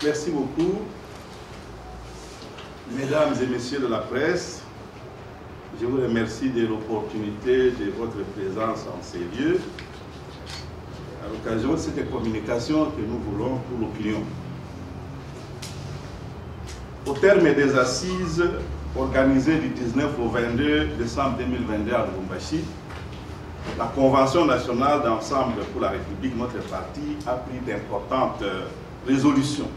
Merci beaucoup, mesdames et messieurs de la presse. Je vous remercie de l'opportunité de votre présence en ces lieux, à l'occasion de cette communication que nous voulons pour l'opinion. Au terme des assises organisées du 19 au 22 décembre 2022 à Lubumbashi, la Convention nationale d'ensemble pour la République, notre parti, a pris d'importantes résolutions,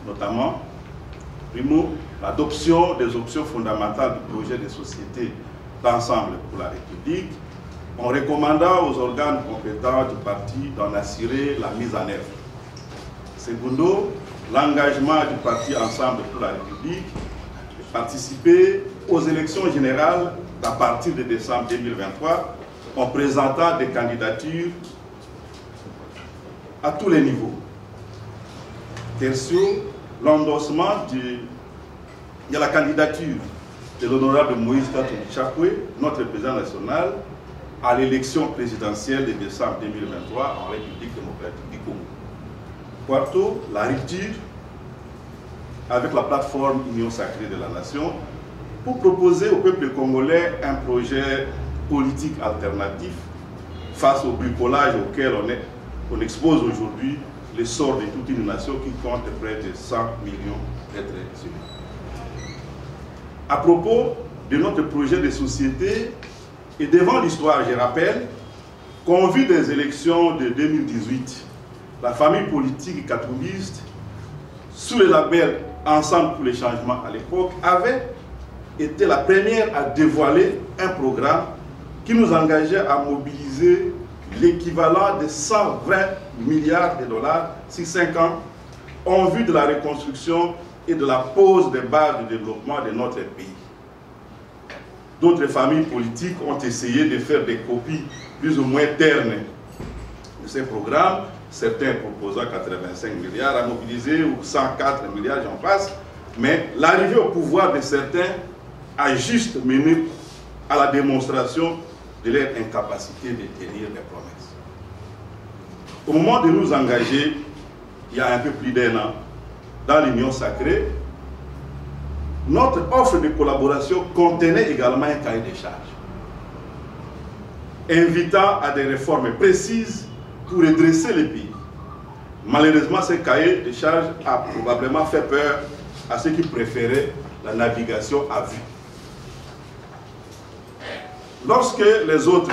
notamment, primo, l'adoption des options fondamentales du projet de société d'ensemble pour la République, en recommandant aux organes compétents du parti d'en assurer la mise en œuvre. Secondo, l'engagement du parti Ensemble pour la République de participer aux élections générales à partir de décembre 2023 en présentant des candidatures à tous les niveaux. Tertio, l'endossement de la candidature de l'honorable Moïse Katumbi Chapwe, notre président national, à l'élection présidentielle de décembre 2023 en République démocratique du Congo. Quarto, la rupture avec la plateforme Union sacrée de la nation pour proposer au peuple congolais un projet politique alternatif face au bricolage auquel on expose aujourd'hui le sort de toute une nation qui compte près de 100 millions d'êtres humains. À propos de notre projet de société et devant l'histoire, je rappelle qu'en vue des élections de 2018, la famille politique katumbiste, sous le label Ensemble pour les changements à l'époque, avait été la première à dévoiler un programme qui nous engageait à mobiliser l'équivalent de 120 milliards de dollars sur 5 ans en vue de la reconstruction et de la pose des bases de développement de notre pays. D'autres familles politiques ont essayé de faire des copies plus ou moins ternes de ces programmes, certains proposant 85 milliards à mobiliser ou 104 milliards, j'en passe, mais l'arrivée au pouvoir de certains a juste mené à la démonstration de leur incapacité de tenir les promesses. Au moment de nous engager, il y a un peu plus d'1 an, dans l'Union sacrée, notre offre de collaboration contenait également un cahier de charges, invitant à des réformes précises pour redresser le pays. Malheureusement, ce cahier de charges a probablement fait peur à ceux qui préféraient la navigation à vue. Lorsque les autres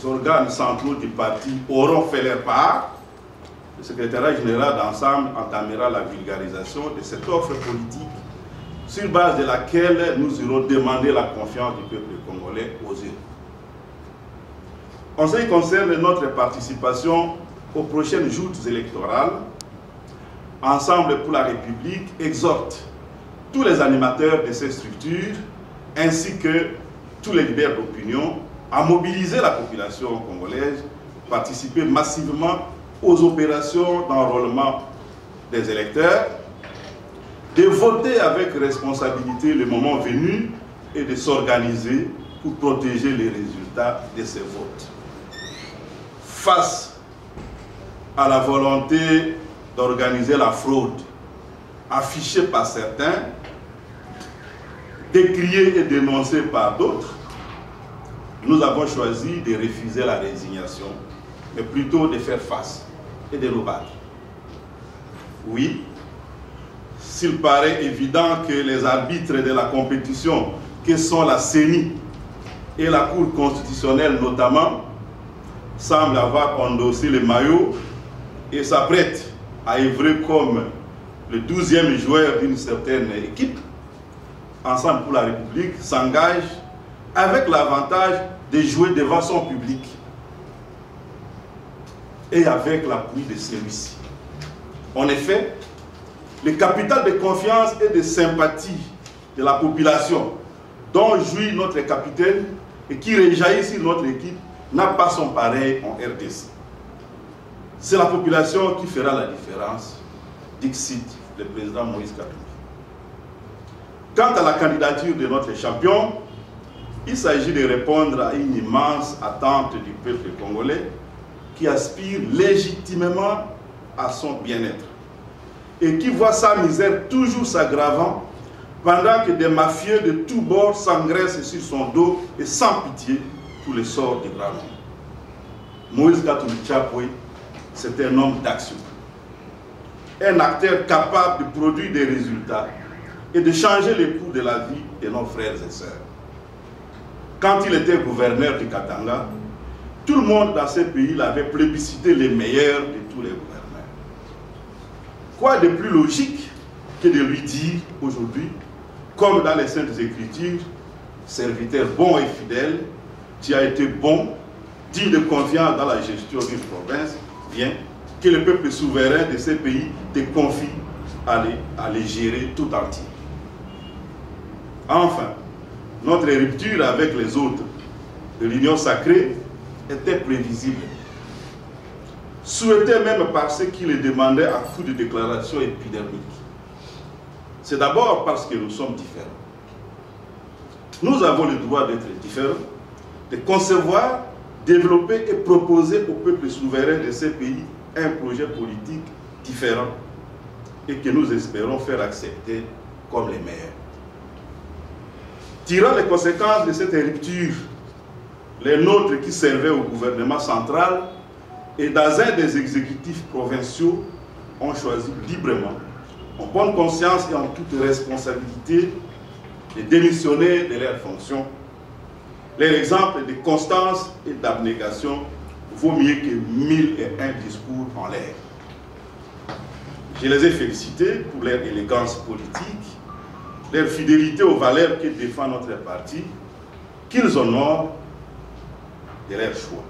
organes centraux du parti auront fait leur part, le secrétariat général d'ensemble entamera la vulgarisation de cette offre politique sur base de laquelle nous irons demander la confiance du peuple congolais aux urnes. En ce qui concerne notre participation aux prochaines joutes électorales, Ensemble pour la République exhorte tous les animateurs de ces structures ainsi que tous les leaders d'opinion à mobiliser la population congolaise pour participer massivement aux opérations d'enrôlement des électeurs, de voter avec responsabilité le moment venu et de s'organiser pour protéger les résultats de ces votes. Face à la volonté d'organiser la fraude affichée par certains, décriée et dénoncée par d'autres, nous avons choisi de refuser la résignation, mais plutôt de faire face et de nous battre. Oui, s'il paraît évident que les arbitres de la compétition, que sont la CENI et la Cour constitutionnelle notamment, semblent avoir endossé le maillot et s'apprêtent à œuvrer comme le 12e joueur d'une certaine équipe, Ensemble pour la République s'engage avec l'avantage de jouer devant son public et avec l'appui de celui-ci. En effet, le capital de confiance et de sympathie de la population dont jouit notre capitaine et qui rejaillit sur notre équipe n'a pas son pareil en RDC. C'est la population qui fera la différence, dixit le président Moïse Katumbi. Quant à la candidature de notre champion, il s'agit de répondre à une immense attente du peuple congolais qui aspire légitimement à son bien-être. et qui voit sa misère toujours s'aggravant pendant que des mafieux de tous bords s'engraissent sur son dos et sans pitié pour le sort du grand monde. Moïse Katumbi Chapwe, c'est un homme d'action, un acteur capable de produire des résultats et de changer le cours de la vie de nos frères et sœurs. Quand il était gouverneur du Katanga, tout le monde dans ce pays l'avait plébiscité le meilleur de tous les gouverneurs. Quoi de plus logique que de lui dire aujourd'hui, comme dans les Saintes Écritures, serviteur bon et fidèle, tu as été bon, digne de confiance dans la gestion d'une province, viens, que le peuple souverain de ce pays te confie à les gérer tout entier. Enfin, notre rupture avec les autres de l'union sacrée était prévisible. Souhaité même par ceux qui le demandaient à coups de déclarations épidermiques. C'est d'abord parce que nous sommes différents. Nous avons le droit d'être différents, de concevoir, développer et proposer au peuple souverain de ces pays un projet politique différent et que nous espérons faire accepter comme les meilleurs. Tirant les conséquences de cette rupture, les nôtres qui servaient au gouvernement central et dans un des exécutifs provinciaux ont choisi librement, en bonne conscience et en toute responsabilité, de démissionner de leurs fonctions. Leur exemple de constance et d'abnégation vaut mieux que 1001 discours en l'air. Je les ai félicités pour leur élégance politique, leur fidélité aux valeurs que défend notre parti, qu'ils honorent de leur choix.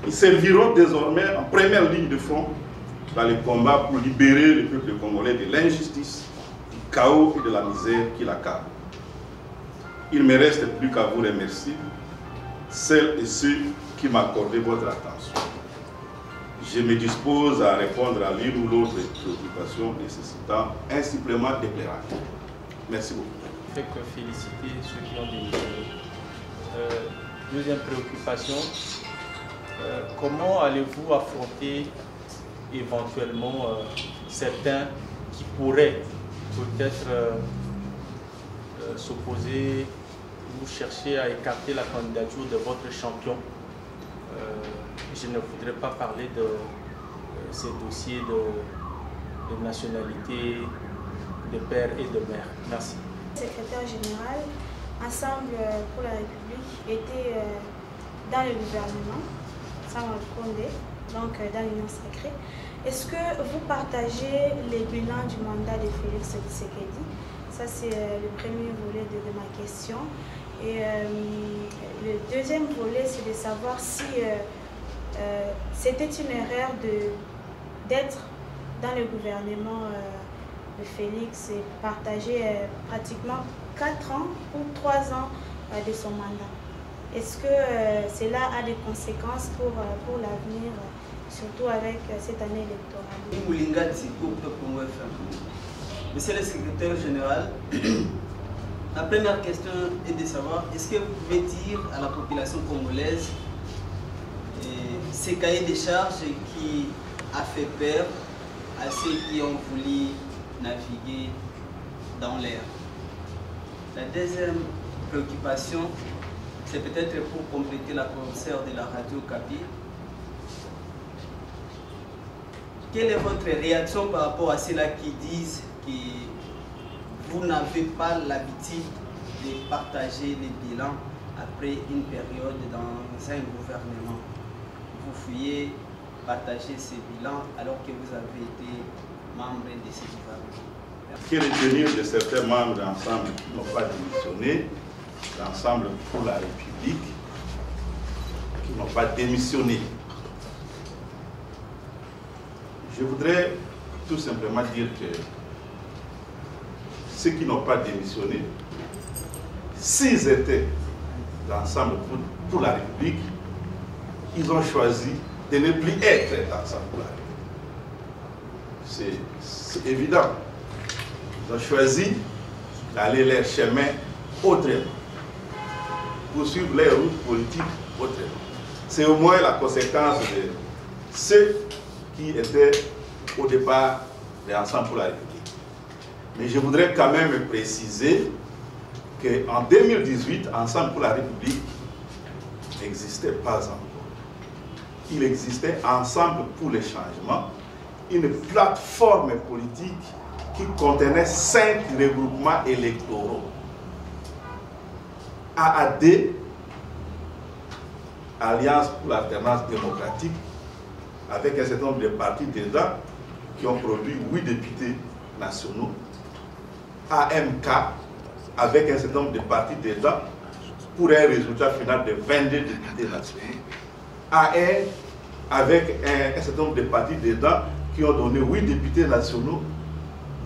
Ils serviront désormais en première ligne de front dans les combats pour libérer le peuple congolais de l'injustice, du chaos et de la misère qui l'accable. Il ne me reste plus qu'à vous remercier, celles et ceux qui m'accordaient votre attention. Je me dispose à répondre à l'une ou l'autre préoccupation nécessitant un supplément d'éclairage. Merci beaucoup. Je ne fais que féliciter ceux qui ont démissionné. Deuxième préoccupation, comment allez-vous affronter éventuellement certains qui pourraient peut-être s'opposer ou chercher à écarter la candidature de votre champion? Je ne voudrais pas parler de ces dossiers de nationalité, de père et de mère. Merci. Le secrétaire général, Ensemble pour la République, était dans le gouvernement, Samuel Condé, donc dans l'Union sacrée. Est-ce que vous partagez les bilans du mandat de Félix Tshisekedi? Ça, c'est le premier volet de ma question. Et le deuxième volet, c'est de savoir si c'était une erreur d'être dans le gouvernement de Félix et partager pratiquement 4 ans ou 3 ans de son mandat. Est-ce que cela a des conséquences pour l'avenir, surtout avec cette année électorale? Monsieur le secrétaire général, la première question est de savoir, est-ce que vous pouvez dire à la population congolaise ces cahiers de charges qui a fait peur à ceux qui ont voulu naviguer dans l'air? La deuxième préoccupation, c'est peut-être pour compléter la concert de la radio Kapi. Quelle est votre réaction par rapport à ceux-là qui disent que vous n'avez pas l'habitude de partager les bilans après une période dans un gouvernement? Vous fouillez partager ces bilans alors que vous avez été membre de ce gouvernement. Quel est le tenir de certains membres d'Ensemble qui n'ont pas démissionné, d'Ensemble pour la République, qui n'ont pas démissionné? Je voudrais tout simplement dire que ceux qui n'ont pas démissionné, s'ils étaient d'Ensemble pour la République, ils ont choisi de ne plus être d'Ensemble pour la République. C'est évident. Ils ont choisi d'aller leur chemin autrement, poursuivre leur route politique autrement. C'est au moins la conséquence de ceux qui étaient au départ l'Ensemble pour la République. Mais je voudrais quand même préciser qu'en 2018, Ensemble pour la République n'existait pas encore. Il existait Ensemble pour les changements, une plateforme politique qui contenait 5 regroupements électoraux. AAD, Alliance pour l'alternance démocratique, avec un certain nombre de partis dedans qui ont produit 8 députés nationaux. AMK, avec un certain nombre de partis dedans, pour un résultat final de 22 députés nationaux. AR, avec un certain nombre de partis dedans qui ont donné 8 députés nationaux.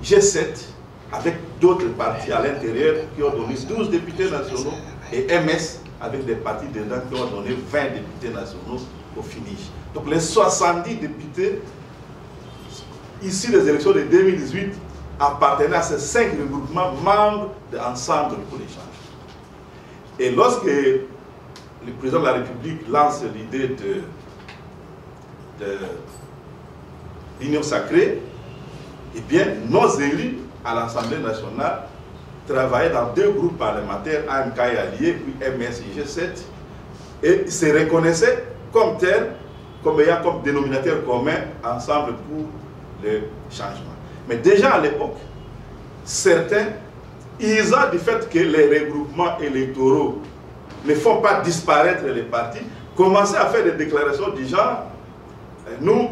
G7, avec d'autres partis à l'intérieur qui ont donné 12 députés nationaux. Et MS, avec des partis dedans qui ont donné 20 députés nationaux au finish. Donc les 70 députés, ici des élections de 2018, appartenaient à ces 5 regroupements membres de l'Ensemble pour les changements. Et lorsque le président de la République lance l'idée de l'Union sacrée, eh bien, nos élus à l'Assemblée nationale travaillaient dans 2 groupes parlementaires, AMK et Alliés, puis MS et G7, et se reconnaissaient comme tels, comme ayant comme dénominateur commun Ensemble pour le changement. Mais déjà à l'époque, certains, isant du fait que les regroupements électoraux ne font pas disparaître les partis, commençaient à faire des déclarations du genre nous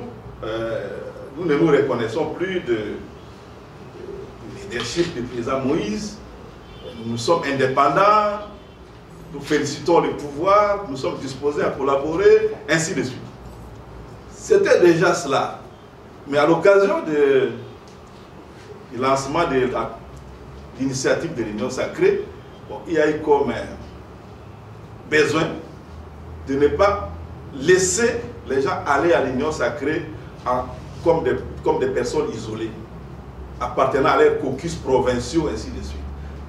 ne nous reconnaissons plus de leadership du président Moïse, nous sommes indépendants, nous félicitons le pouvoir, nous sommes disposés à collaborer, ainsi de suite. C'était déjà cela. Mais à l'occasion du lancement de l'initiative de l'Union sacrée, bon, il y a eu comme besoin de ne pas laisser les gens aller à l'Union sacrée comme des personnes isolées, appartenant à leurs caucus provinciaux, ainsi de suite.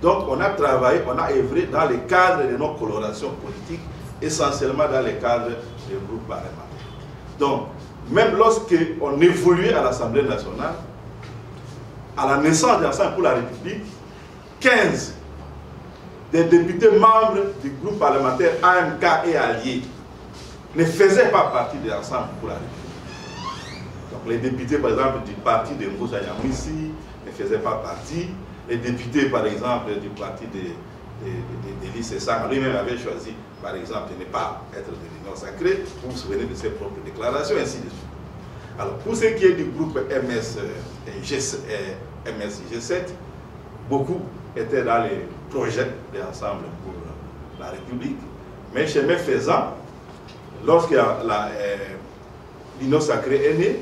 Donc on a travaillé, on a œuvré dans le cadre de nos colorations politiques, essentiellement dans le cadre des groupes parlementaires. Donc, même lorsqu'on évoluait à l'Assemblée nationale, à la naissance de l'Ensemble pour la République, 15 des députés membres du groupe parlementaire AMK et Alliés ne faisaient pas partie de l'Ensemble pour la République. Donc les députés, par exemple, du parti de Moussa Yamouissi ne faisaient pas partie. Les députés, par exemple, du parti de l'I Cessang, lui-même avait choisi, par exemple, de ne pas être de l'Union sacrée. Vous vous souvenez de ses propres déclarations, ainsi de suite. Alors, pour ce qui est du groupe MS et G7, beaucoup étaient dans les projets de l'Ensemble pour la République. Mais chemin faisant, lorsque l'Union sacrée est née,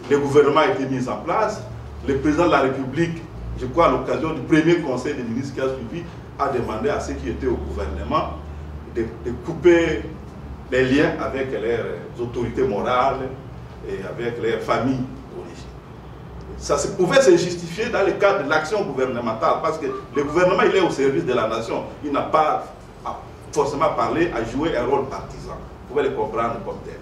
le gouvernement a été mis en place, le président de la République, je crois à l'occasion du premier conseil des ministres qui a suivi, a demandé à ceux qui étaient au gouvernement de couper les liens avec leurs autorités morales et avec leurs familles d'origine. Ça pouvait se justifier dans le cadre de l'action gouvernementale, parce que le gouvernement il est au service de la nation, il n'a pas forcément parlé à jouer un rôle partisan. Vous pouvez le comprendre comme tel.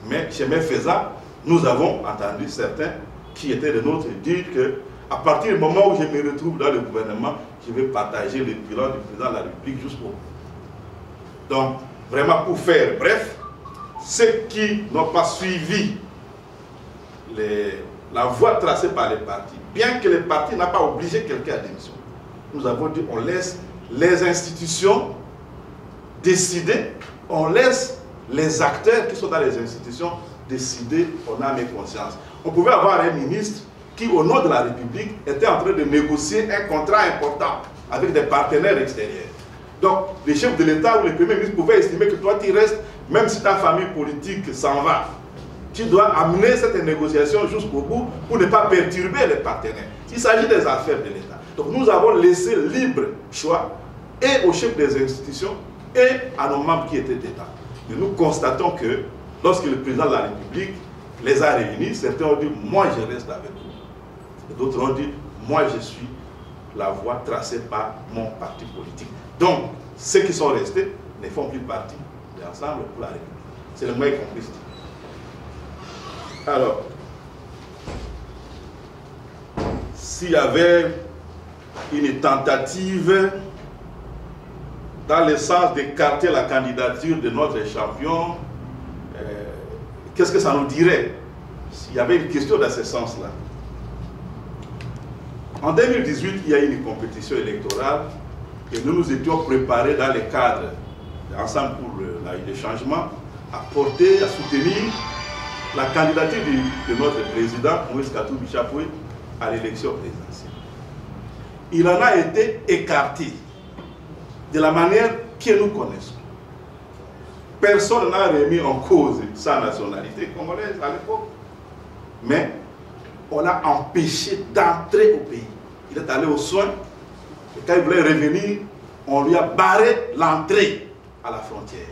Mais chemin faisant, nous avons entendu certains qui étaient de nôtres dire que à partir du moment où je me retrouve dans le gouvernement, je vais partager le bilan du président de la République jusqu'au bout. Donc, vraiment pour faire bref, ceux qui n'ont pas suivi la voie tracée par les partis, bien que les partis n'ont pas obligé quelqu'un à démissionner, nous avons dit on laisse les institutions décider, on laisse les acteurs qui sont dans les institutions décider, on a mes consciences. On pouvait avoir un ministre qui, au nom de la République, était en train de négocier un contrat important avec des partenaires extérieurs. Donc, les chefs de l'État ou les premiers ministres pouvaient estimer que toi, tu restes, même si ta famille politique s'en va. Tu dois amener cette négociation jusqu'au bout pour ne pas perturber les partenaires. Il s'agit des affaires de l'État. Donc, nous avons laissé libre choix et aux chefs des institutions et à nos membres qui étaient d'État. Mais nous constatons que lorsque le président de la République les a réunis, certains ont dit « moi je reste avec vous ». Et d'autres ont dit « moi je suis la voie tracée par mon parti politique ». Donc, ceux qui sont restés ne font plus partie de l'Ensemble pour la République. C'est le moins compris. Alors, s'il y avait une tentative dans le sens d'écarter la candidature de notre champion, qu'est-ce que ça nous dirait s'il y avait une question dans ce sens-là? En 2018, il y a eu une compétition électorale et nous nous étions préparés dans le cadre ensemble pour le changement à porter, à soutenir la candidature de notre président, Moïse Katumbi Chapoué, à l'élection présidentielle. Il en a été écarté de la manière que nous connaissons. Personne n'a remis en cause sa nationalité congolaise à l'époque, mais on l'a empêché d'entrer au pays. Il est allé aux soins, et quand il voulait revenir, on lui a barré l'entrée à la frontière.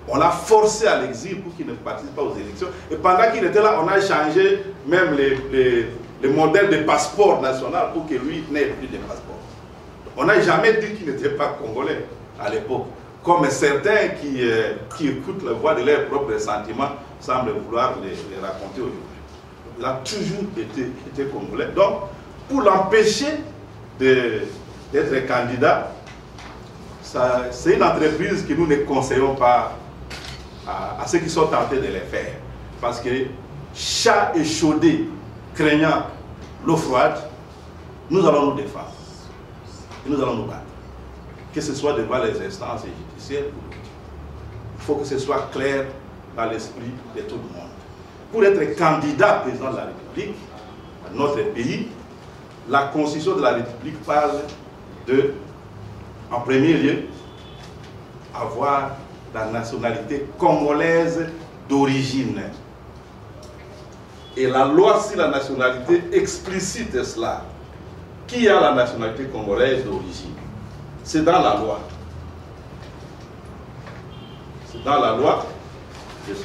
On l'a forcé à l'exil pour qu'il ne participe pas aux élections. Et pendant qu'il était là, on a changé même les modèles de passeport national pour que lui n'ait plus de passeport. On n'a jamais dit qu'il n'était pas congolais à l'époque. Comme certains qui écoutent la voix de leurs propres sentiments semblent vouloir les raconter aujourd'hui. Il a toujours été congolais. Donc, pour l'empêcher d'être candidat, c'est une entreprise que nous ne conseillons pas à ceux qui sont tentés de les faire. Parce que chat échaudé, craignant l'eau froide, nous allons nous défendre. Et nous allons nous battre. Que ce soit devant les instances judiciaires. Il faut que ce soit clair dans l'esprit de tout le monde. Pour être candidat président de la République, à notre pays, la Constitution de la République parle de, en premier lieu, avoir la nationalité congolaise d'origine. Et la loi sur la nationalité explicite cela. Qui a la nationalité congolaise d'origine? C'est dans la loi. C'est dans la loi.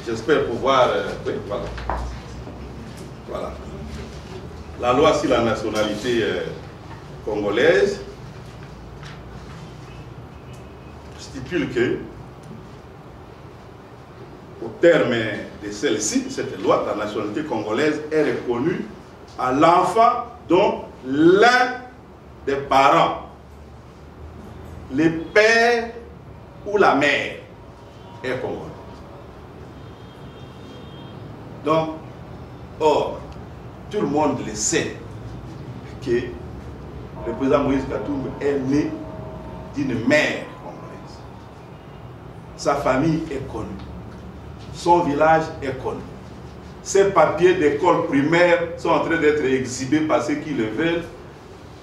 J'espère pouvoir... oui, voilà. Voilà. La loi sur la nationalité congolaise stipule que, au terme de celle-ci, cette loi, la nationalité congolaise est reconnue à l'enfant dont l'un des parents, le père ou la mère, est congolais. Donc, or, tout le monde le sait que le président Moïse Katumbi est né d'une mère congolaise. Sa famille est connue. Son village est connu. Ses papiers d'école primaire sont en train d'être exhibés par ceux qui le veulent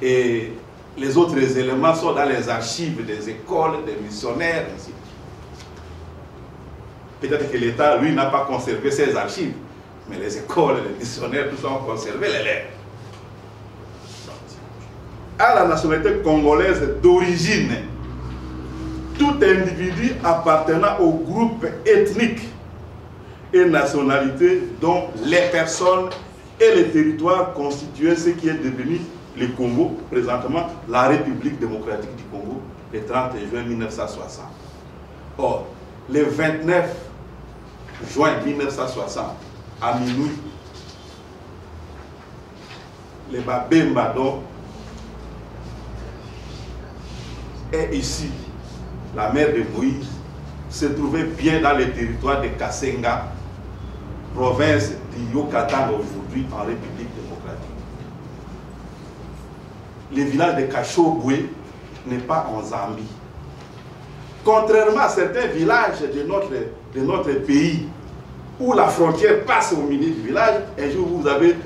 et les autres éléments sont dans les archives des écoles, des missionnaires, ainsi de suite. Peut-être que l'État, lui, n'a pas conservé ses archives, mais les écoles, les missionnaires, tout ça ont conservé les leurs. À la nationalité congolaise d'origine, tout individu appartenant au groupe ethnique et nationalité dont les personnes et les territoires constituaient ce qui est devenu le Congo, présentement la République démocratique du Congo, le 30 juin 1960. Or, le 29 juin 1960, à minuit, le Babemba donc est ici, la mère de Moïse, se trouvait bien dans le territoire de Kasenga, province du Yucatan aujourd'hui en République démocratique. Le village de Kachobwe n'est pas en Zambie. Contrairement à certains villages de notre pays, où la frontière passe au milieu du village, un jour vous avez,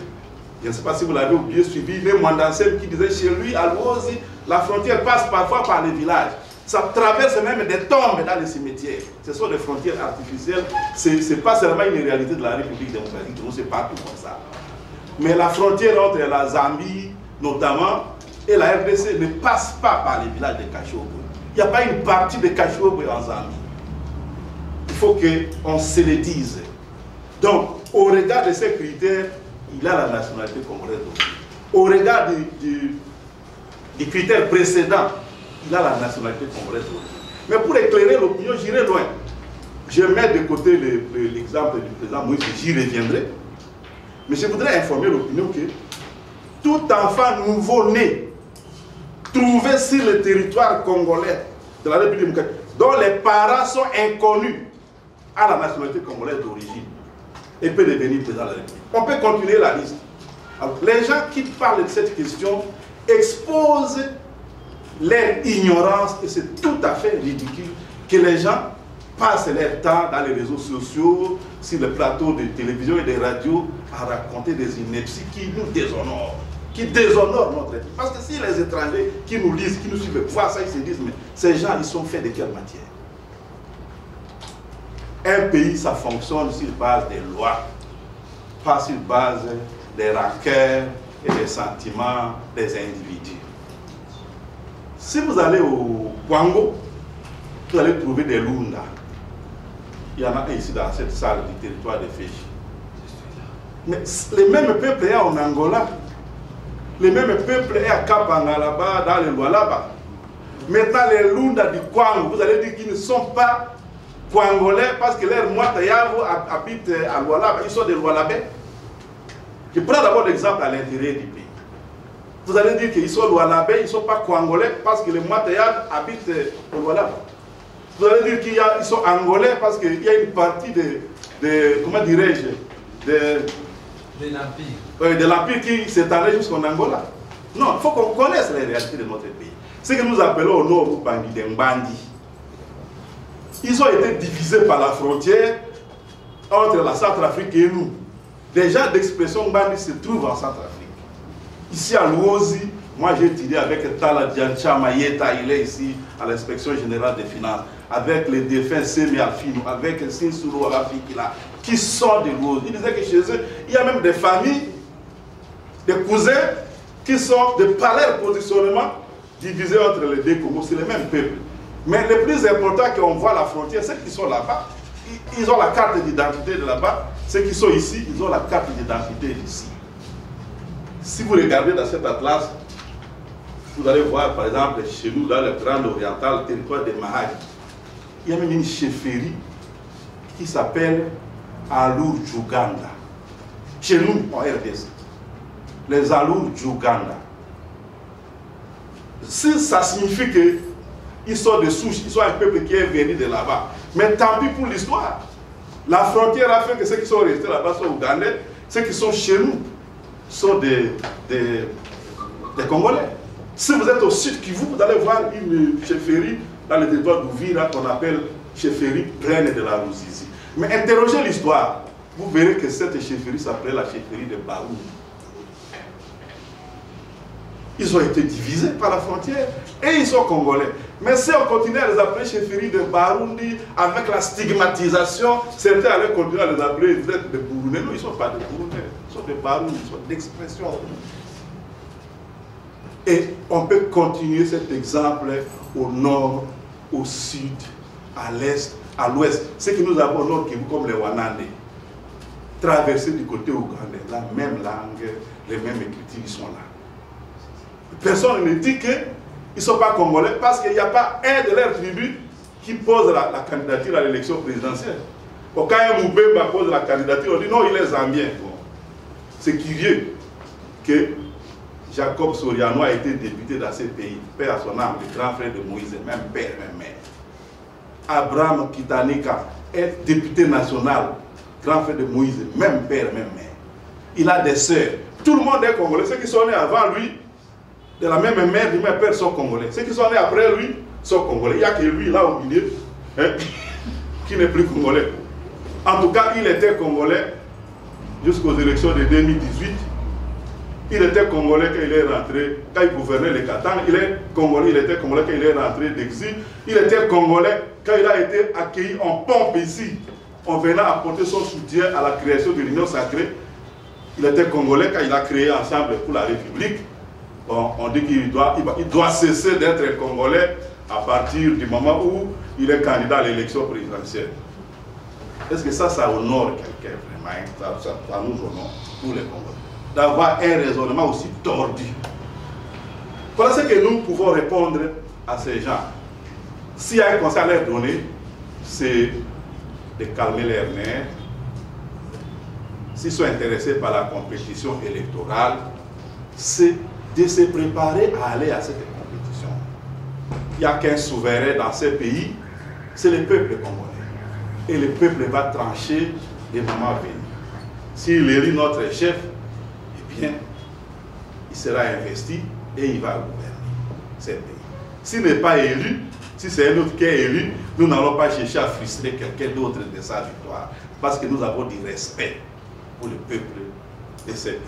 je ne sais pas si vous l'avez oublié, suivi, même Mandansel qui disait chez lui, à Louosi, la frontière passe parfois par les villages. Ça traverse même des tombes dans les cimetières. Ce sont des frontières artificielles. Ce n'est pas seulement une réalité de la République démocratique, c'est partout comme ça. Mais la frontière entre la Zambie, notamment, et la RDC ne passe pas par les villages de Kachobwe. Il n'y a pas une partie de Kachobwe en Zambie. Il faut qu'on se le dise. Donc, au regard de ces critères, il a la nationalité congolaise. Au regard des critères précédents, il a la nationalité congolaise. Mais pour éclairer l'opinion, j'irai loin. Je mets de côté l'exemple du président Moïse, j'y reviendrai. Mais je voudrais informer l'opinion que tout enfant nouveau-né trouvé sur le territoire congolais de la République démocratique, dont les parents sont inconnus à la nationalité congolaise d'origine, et peut devenir président de la République. On peut continuer la liste. Alors, les gens qui parlent de cette question exposent leur ignorance, et c'est tout à fait ridicule que les gens passent leur temps dans les réseaux sociaux, sur les plateaux de télévision et de radio, à raconter des inepties qui nous déshonorent, notre pays. Parce que si les étrangers qui nous lisent, qui nous suivent, voient ça, ils se disent, mais ces gens, ils sont faits de quelle matière? Un pays, ça fonctionne sur base des lois, pas sur base des rancœurs et des sentiments des individus. Si vous allez au Kwango, vous allez trouver des Lunda. Il y en a ici dans cette salle du territoire de Féchi. Mais les mêmes peuples sont en Angola. Les mêmes peuples sont à Kapanga là-bas, dans les lois là-bas. Maintenant, les Lunda du Kwango, vous allez dire qu'ils ne sont pas Kwangolais parce que leurs Moitayavo habitent à Lualaba. Ils sont des Lualabais. Je prends d'abord l'exemple à l'intérieur du pays. Vous allez dire qu'ils sont Lualabais, ils ne sont pas Kwangolais parce que les Moitayavo habitent au Lualaba. Vous allez dire qu'ils sont Angolais parce qu'il y a une partie de comment dirais-je, de l'Empire qui s'étalait jusqu'en Angola. Non, il faut qu'on connaisse les réalités de notre pays. Ce que nous appelons au nord Bandi des Mbandi. Ils ont été divisés par la frontière entre la Centrafrique et nous. Les gens d'expression Mbandi se trouvent en Centrafrique. Ici à Luozi, moi j'ai étudié avec Tala Diancha Mayeta, il est ici à l'inspection générale des finances, avec les défunts Semi Alfino, avec Sinsuro Rafikila, qui sont de Luozi. Ils disaient que chez eux, il y a même des familles, des cousins, qui sont de par leur positionnement divisés entre les deux Congos. C'est les mêmes peuples. Mais le plus important qu'on voit la frontière, ceux qui sont là-bas, ils ont la carte d'identité de là-bas. Ceux qui sont ici, ils ont la carte d'identité d'ici. Si vous regardez dans cet atlas, vous allez voir par exemple chez nous, dans le Grand Oriental, le territoire de Mahagi, il y a même une chefferie qui s'appelle Alur Djouganda. Chez nous, en RDC, les Alur Djouganda. Si ça signifie que ils sont de souche, ils sont un peuple qui est venu de là-bas. Mais tant pis pour l'histoire. La frontière a fait que ceux qui sont restés là-bas sont ougandais, ceux qui sont chez nous sont des Congolais. Si vous êtes au sud Kivu, vous allez voir une chefferie dans le territoire d'Ouvira qu'on appelle chefferie pleine de la Ruzizi. Mais interrogez l'histoire, vous verrez que cette chefferie s'appelait la chefferie de Baoum. Ils ont été divisés par la frontière et ils sont congolais. Mais si on continue à les appeler chefferie de Barundi avec la stigmatisation, certains allaient continuer à les appeler vous êtes des Burundais. Non, ils ne sont pas des Burundais, ils sont des Barundi, ils sont d'expression. Et on peut continuer cet exemple au nord, au sud, à l'est, à l'ouest. Ce que nous avons au nord Kivu comme les Wanande, traversés du côté ougandais, la même langue, les mêmes écritures, ils sont là. Personne ne dit qu'ils ne sont pas congolais parce qu'il n'y a pas un de leurs tribus qui pose la candidature à l'élection présidentielle. Quand un Moubemba pose la candidature, on dit non, il est zambien. Bon. C'est curieux que Jacob Soriano a été député dans ce pays, père à son âme, le grand frère de Moïse, même père, même mère. Abraham Kitanika est député national, grand frère de Moïse, même père, même mère. Il a des sœurs. Tout le monde est congolais. Ceux qui sont nés avant lui, de la même mère, du même père, sont congolais. Ceux qui sont nés après lui sont congolais. Il n'y a que lui, là au milieu, hein, qui n'est plus congolais. En tout cas, il était congolais jusqu'aux élections de 2018. Il était congolais quand il est rentré, quand il gouvernait le Katanga. Il est congolais, il était congolais quand il est rentré d'exil. Il était congolais quand il a été accueilli en pompe ici. On venait apporter son soutien à la création de l'Union sacrée. Il était congolais quand il a créé Ensemble pour la République. Bon, on dit qu'il doit cesser d'être congolais à partir du moment où il est candidat à l'élection présidentielle. Est-ce que ça honore quelqu'un vraiment? Ça nous honore, tous les Congolais, d'avoir un raisonnement aussi tordu. Voilà ce que nous pouvons répondre à ces gens. S'il y a un conseil à leur donner, c'est de calmer leurs nerfs. S'ils sont intéressés par la compétition électorale, c'est de se préparer à aller à cette compétition. Il n'y a qu'un souverain dans ces pays, c'est le peuple congolais. Et le peuple va trancher les moments à venir. S'il élit notre chef, eh bien, il sera investi et il va gouverner ces pays. S'il n'est pas élu, si c'est un autre qui est élu, nous n'allons pas chercher à frustrer quelqu'un d'autre de sa victoire, parce que nous avons du respect pour le peuple de ces pays.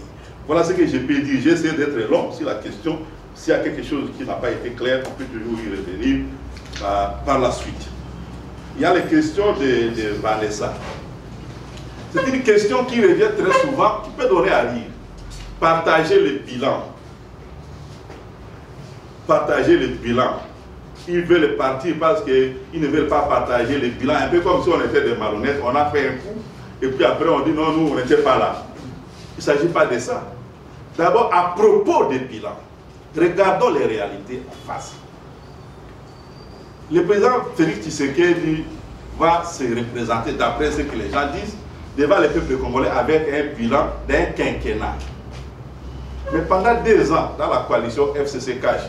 Voilà ce que je peux dire. J'essaie d'être long sur la question. S'il y a quelque chose qui n'a pas été clair, on peut toujours y revenir par la suite. Il y a les questions de Vanessa. C'est une question qui revient très souvent, qui peut donner à lire. Partager le bilan. Partager le bilan. Ils veulent partir parce qu'ils ne veulent pas partager le bilan. Un peu comme si on était des malhonnêtes. On a fait un coup et puis après on dit non, nous on n'était pas là. Il ne s'agit pas de ça. D'abord, à propos des bilans, regardons les réalités en face. Le président Félix Tshisekedi va se représenter, d'après ce que les gens disent, devant le peuple congolais avec un bilan d'un quinquennat. Mais pendant 2 ans, dans la coalition FCC-CAJ,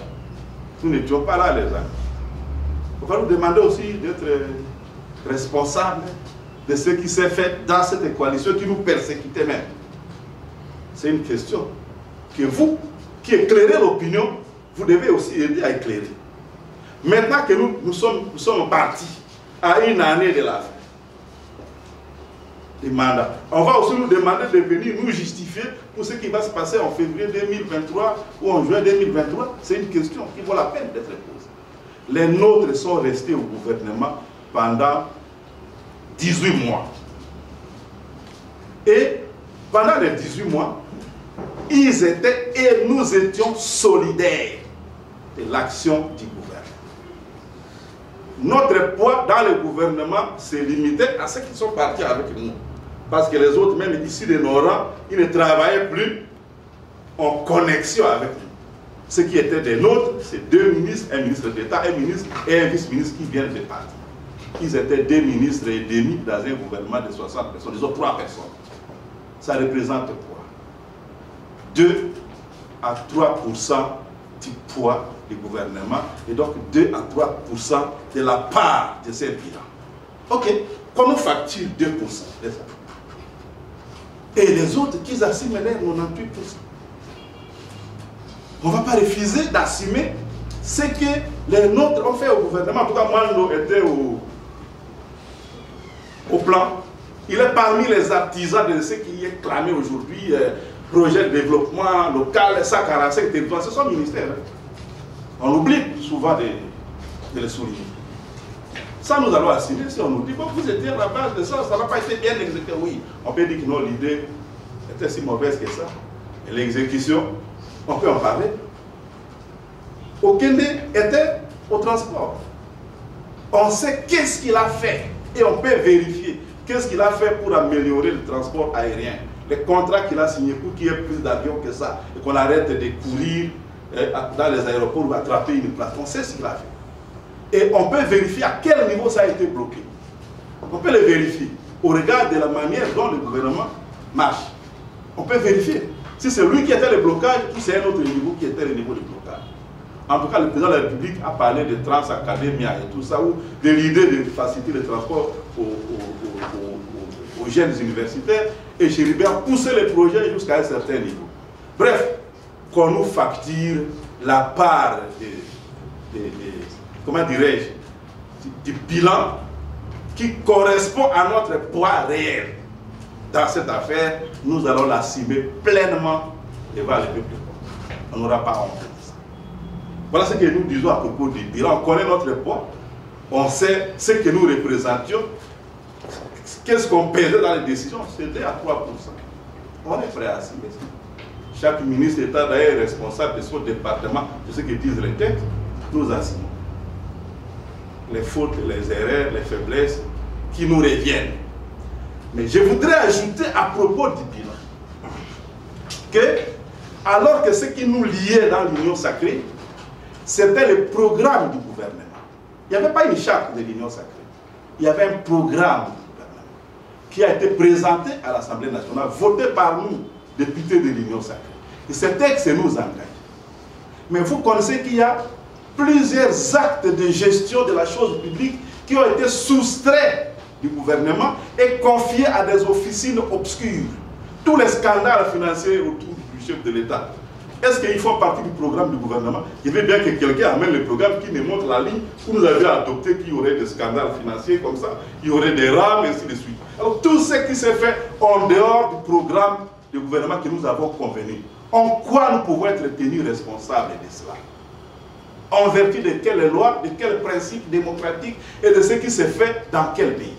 nous n'étions pas là, les amis. On va nous demander aussi d'être responsables de ce qui s'est fait dans cette coalition qui nous persécutait même. C'est une question que vous, qui éclairez l'opinion, vous devez aussi aider à éclairer. Maintenant que nous sommes partis à une année de la fin du mandat, on va aussi nous demander de venir nous justifier pour ce qui va se passer en février 2023 ou en juin 2023. C'est une question qui vaut la peine d'être posée. Les nôtres sont restés au gouvernement pendant 18 mois. Et pendant les 18 mois, ils étaient et nous étions solidaires de l'action du gouvernement. Notre poids dans le gouvernement s'est limité à ceux qui sont partis avec nous. Parce que les autres, même ici de nos rangs, ils ne travaillaient plus en connexion avec nous. Ce qui était des nôtres, c'est 2 ministres, un ministre d'État, un ministre et un vice-ministre qui viennent de partir. Ils étaient 2 ministres et demi dans un gouvernement de 60 personnes, disons 3 personnes. Ça représente quoi? 2 à 3% du poids du gouvernement et donc 2 à 3% de la part de ces bilans. Ok, qu'on nous facture 2% de ça. Et les autres qui assument les 98%. On ne va pas refuser d'assumer ce que les nôtres ont fait au gouvernement. En tout cas, Mando était au plan. Il est parmi les artisans de ce qui est clamé aujourd'hui, projet de développement local, 145 territoires, c'est son ministère. On oublie souvent de le souligner. Ça, nous allons assumer si on nous dit, bon, vous étiez à la base de ça, ça n'a pas été bien exécuté. Oui, on peut dire que non, l'idée était si mauvaise que ça. Et l'exécution, on peut en parler. Okende était au transport. On sait qu'est-ce qu'il a fait et on peut vérifier qu'est-ce qu'il a fait pour améliorer le transport aérien. Les contrats qu'il a signés pour qu'il y ait plus d'avions que ça et qu'on arrête de courir dans les aéroports ou attraper une place. On sait ce qu'il a fait. Et on peut vérifier à quel niveau ça a été bloqué. On peut le vérifier au regard de la manière dont le gouvernement marche. On peut vérifier si c'est lui qui était le blocage ou c'est un autre niveau qui était le niveau de blocage. En tout cas, le président de la République a parlé de Transacademia et tout ça, ou de l'idée de faciliter le transport aux jeunes universitaires. Et Chéribert a poussé le projet jusqu'à un certain niveau. Bref, qu'on nous facture la part comment dirais-je, du bilan qui correspond à notre poids réel. Dans cette affaire, nous allons l'assumer pleinement devant le peuple. On n'aura pas honte de ça. Voilà ce que nous disons à propos du bilan. On connaît notre poids, on sait ce que nous représentions, qu'est-ce qu'on pesait dans les décisions, c'était à 3%. On est prêt à assumer ça. Chaque ministre d'État d'ailleurs est responsable de son département, de ce que disent les textes, nous assumons les fautes, les erreurs, les faiblesses qui nous reviennent. Mais je voudrais ajouter à propos du bilan que, alors que ce qui nous liait dans l'Union sacrée, c'était le programme du gouvernement. Il n'y avait pas une charte de l'Union sacrée. Il y avait un programme du gouvernement qui a été présenté à l'Assemblée nationale, voté par nous, députés de l'Union sacrée. Et ces textes nous engagent. Mais vous connaissez qu'il y a plusieurs actes de gestion de la chose publique qui ont été soustraits du gouvernement et confiés à des officines obscures. Tous les scandales financiers autour du chef de l'État, est-ce qu'ils font partie du programme du gouvernement? Il veut bien que quelqu'un amène le programme qui me montre la ligne où nous avions adopté qu'il y aurait des scandales financiers comme ça, il y aurait des rames et ainsi de suite. Alors tout ce qui s'est fait en dehors du programme du gouvernement que nous avons convenu, en quoi nous pouvons être tenus responsables de cela? En vertu de quelles lois, de quels principes démocratiques et de ce qui s'est fait dans quel pays?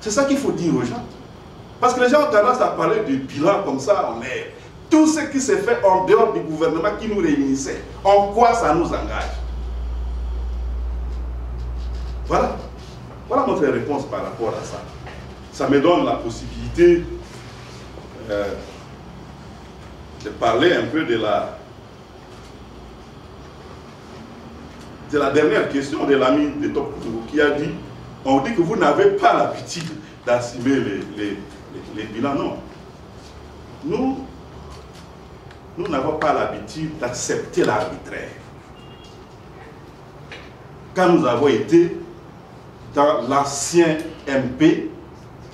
C'est ça qu'il faut dire aux gens. Parce que les gens ont tendance à parler du bilan comme ça en l'air. Tout ce qui s'est fait en dehors du gouvernement qui nous réunissait, en quoi ça nous engage? Voilà. Voilà notre réponse par rapport à ça. Ça me donne la possibilité de parler un peu de la dernière question de l'ami de Top Koutoukou qui a dit, on dit que vous n'avez pas l'habitude d'assumer les bilans. Non. Nous n'avons pas l'habitude d'accepter l'arbitraire. Quand nous avons été dans l'ancien MP,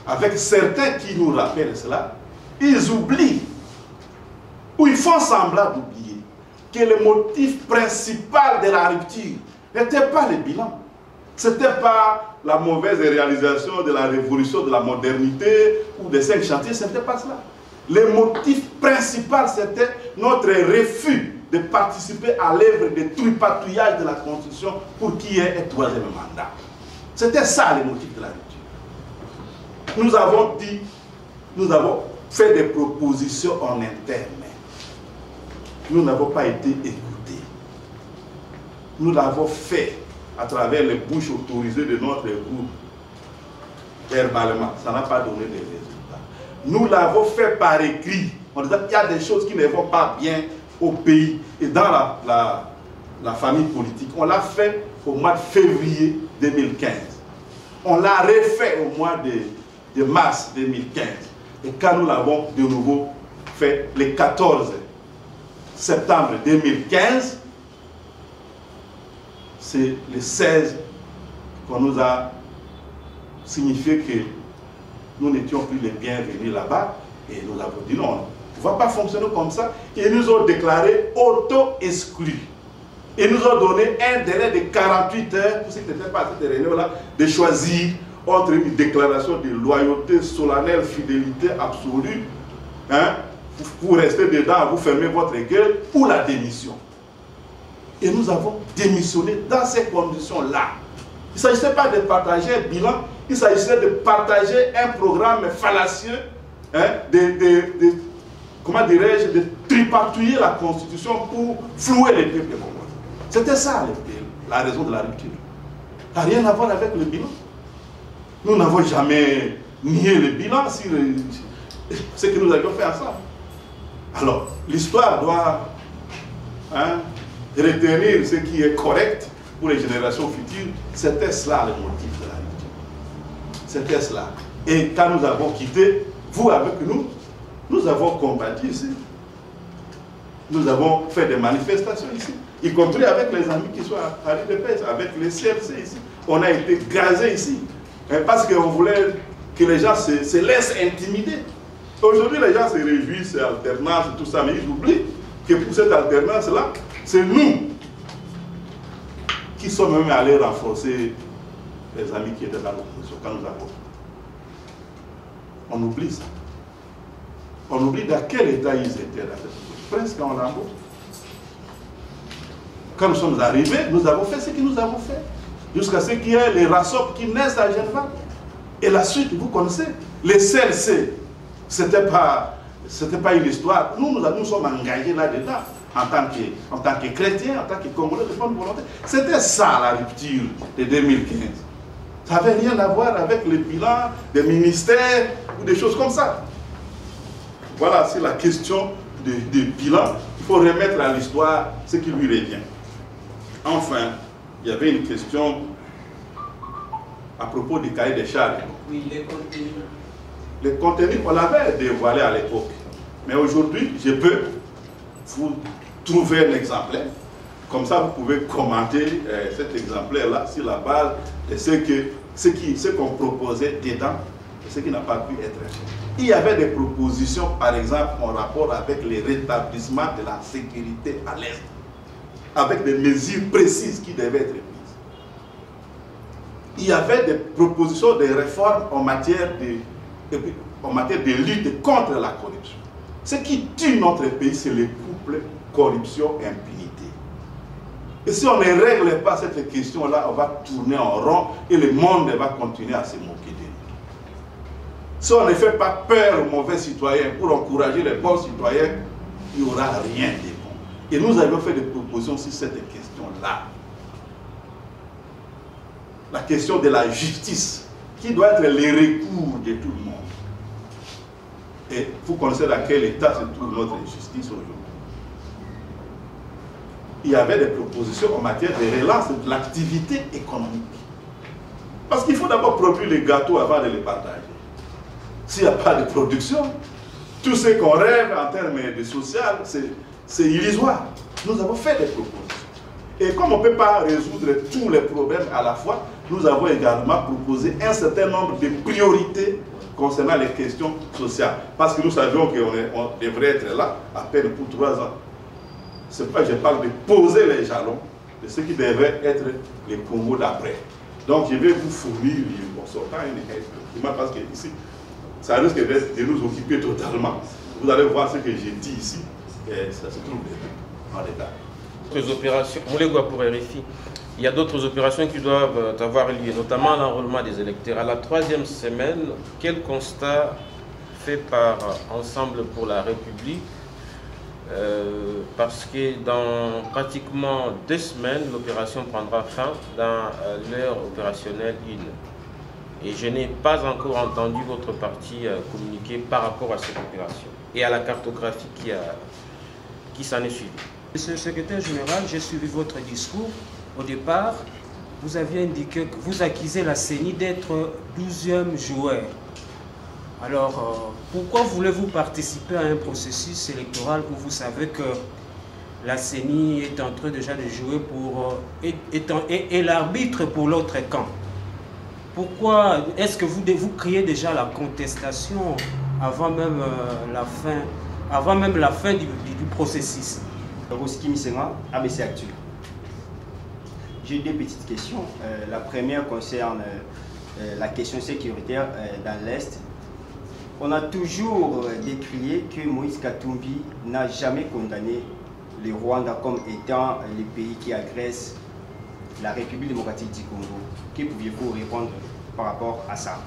avec certains qui nous rappellent cela, ils oublient, ou ils font semblant d'oublier, que le motif principal de la rupture n'était pas le bilan. Ce n'était pas la mauvaise réalisation de la révolution de la modernité ou des 5 chantiers, ce n'était pas cela. Le motif principal, c'était notre refus de participer à l'œuvre de tripatouillage de la Constitution pour qu'il y ait un 3e mandat. C'était ça le motif de la rupture. Nous avons dit, nous avons fait des propositions en interne. Nous n'avons pas été écoutés. Nous l'avons fait à travers les bouches autorisées de notre groupe. Verbalement, ça n'a pas donné de résultats. Nous l'avons fait par écrit. On disait qu'il y a des choses qui ne vont pas bien au pays et dans la famille politique. On l'a fait au mois de février 2015. On l'a refait au mois de mars 2015. Et quand nous l'avons de nouveau fait le 14 septembre 2015, c'est le 16 qu'on nous a signifié que nous n'étions plus les bienvenus là-bas. Et nous avons dit non, on ne va pas fonctionner comme ça. Ils nous ont déclaré auto-exclus. Ils nous ont donné un délai de 48 heures pour ceux qui n'étaient pas à cette réunion-là, de choisir entre une déclaration de loyauté solennelle, fidélité absolue, hein, vous restez dedans, vous fermez votre gueule, ou la démission. Et nous avons démissionné dans ces conditions-là. Il ne s'agissait pas de partager un bilan, il s'agissait de partager un programme fallacieux, hein, comment dirais-je, de tripatouiller la Constitution pour flouer les peuples congolais. C'était ça la raison de la rupture. Ça n'a rien à voir avec le bilan. Nous n'avons jamais nié le bilan sur ce que nous avions fait ensemble. Alors, l'histoire doit retenir ce qui est correct pour les générations futures. C'était cela le motif de la rupture. C'était cela. Et quand nous avons quitté, vous avec nous, nous avons combattu ici. Nous avons fait des manifestations ici, y compris avec les amis qui sont à l'UDPS, avec les CLC ici. On a été gazés ici, parce qu'on voulait que les gens se laissent intimider. Aujourd'hui, les gens se réjouissent, alternance, tout ça, mais ils oublient que pour cette alternance-là, c'est nous qui sommes même allés renforcer les amis qui étaient dans l'opposition quand nous avons. On oublie ça. On oublie dans quel état ils étaient là. Presque en lambeau. Quand nous sommes arrivés, nous avons fait ce que nous avons fait. Jusqu'à ce qu'il y ait les RASOP qui naissent à Genève. Et la suite, vous connaissez. Les CLC, ce n'était pas une histoire. Nous sommes engagés là-dedans. En tant que chrétiens, en tant que Congolais de bonne volonté. C'était ça la rupture de 2015. Ça n'avait rien à voir avec le bilan des ministères ou des choses comme ça. Voilà, c'est la question du bilan. Il faut remettre à l'histoire ce qui lui revient. Enfin, il y avait une question à propos du cahier des charges. Oui, les contenus. Les contenus, on l'avait dévoilé à l'époque. Mais aujourd'hui, je peux vous trouver un exemplaire. Comme ça, vous pouvez commenter cet exemplaire-là sur la base de ce qu'on proposait dedans et ce qui n'a pas pu être fait. Il y avait des propositions, par exemple, en rapport avec les rétablissements de la sécurité à l'Est, avec des mesures précises qui devaient être prises. Il y avait des propositions de réformes en matière de lutte contre la corruption. Ce qui tue notre pays, c'est le couple corruption-impunité. Et si on ne règle pas cette question-là, on va tourner en rond et le monde va continuer à se moquer de nous. Si on ne fait pas peur aux mauvais citoyens pour encourager les bons citoyens, il n'y aura rien de bon. Et nous avions fait des propositions sur cette question-là. La question de la justice, qui doit être le recours de tout le monde. Et vous connaissez dans quel état se trouve notre justice aujourd'hui. Il y avait des propositions en matière de relance de l'activité économique. Parce qu'il faut d'abord produire les gâteaux avant de les partager. S'il n'y a pas de production, tout ce qu'on rêve en termes de social, c'est illusoire. Nous avons fait des propositions. Et comme on ne peut pas résoudre tous les problèmes à la fois, nous avons également proposé un certain nombre de priorités concernant les questions sociales. Parce que nous savions qu'on devrait être là à peine pour 3 ans. C'est pourquoi je parle de poser les jalons de ce qui devrait être les Congo d'après. Donc je vais vous fournir en sortant une document parce que ici, ça risque de nous occuper totalement. Vous allez voir ce que j'ai dit ici, et ça se trouve en détail. D'autres opérations, pour RFI, il y a d'autres opérations qui doivent avoir lieu, notamment l'enrôlement des électeurs. À la 3e semaine, quel constat fait par Ensemble pour la République? Parce que dans pratiquement 2 semaines, l'opération prendra fin dans l'heure opérationnelle 1. Et je n'ai pas encore entendu votre parti communiquer par rapport à cette opération et à la cartographie qui s'en est suivie. Monsieur le secrétaire général, j'ai suivi votre discours. Au départ, vous aviez indiqué que vous accusez la CENI d'être 12e joueur. Alors, pourquoi voulez-vous participer à un processus électoral où vous savez que la CENI est en train déjà de jouer et l'arbitre pour l'autre camp? Pourquoi est-ce que vous criez déjà la contestation avant même la fin du processus? Roski Misenga, ABC Actu. J'ai 2 petites questions. La première concerne la question sécuritaire dans l'Est. On a toujours décrié que Moïse Katumbi n'a jamais condamné le Rwanda comme étant le pays qui agresse la République démocratique du Congo. Que pouviez-vous répondre par rapport à ça?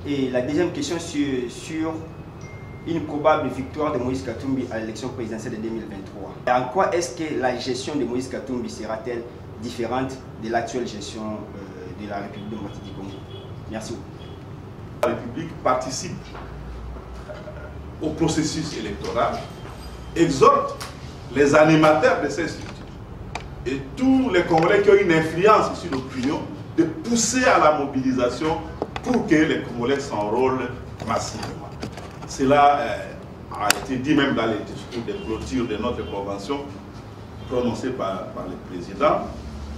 Et la deuxième question sur une probable victoire de Moïse Katumbi à l'élection présidentielle de 2023. Et en quoi est-ce que la gestion de Moïse Katumbi sera-t-elle différente de l'actuelle gestion de la République démocratique du Congo? Merci. La République participe au processus électoral, exhorte les animateurs de ces structures et tous les Congolais qui ont une influence sur l'opinion de pousser à la mobilisation pour que les Congolais s'enrôlent massivement. Cela a été dit même dans les discours de clôture de notre convention prononcée par le président.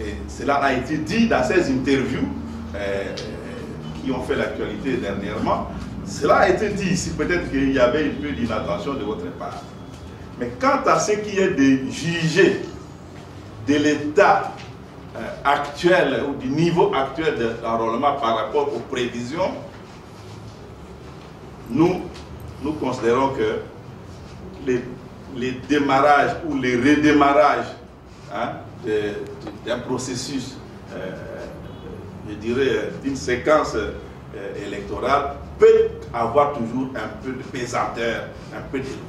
Et cela a été dit dans ces interviews qui ont fait l'actualité dernièrement. Cela a été dit ici, peut-être qu'il y avait un peu d'inattention de votre part. Mais quant à ce qui est de juger de l'état actuel ou du niveau actuel d'enrôlement par rapport aux prévisions, nous considérons que les démarrages ou les redémarrages d'un processus, je dirais, d'une séquence électorale peut avoir toujours un peu de pesanteur, un peu de douleur.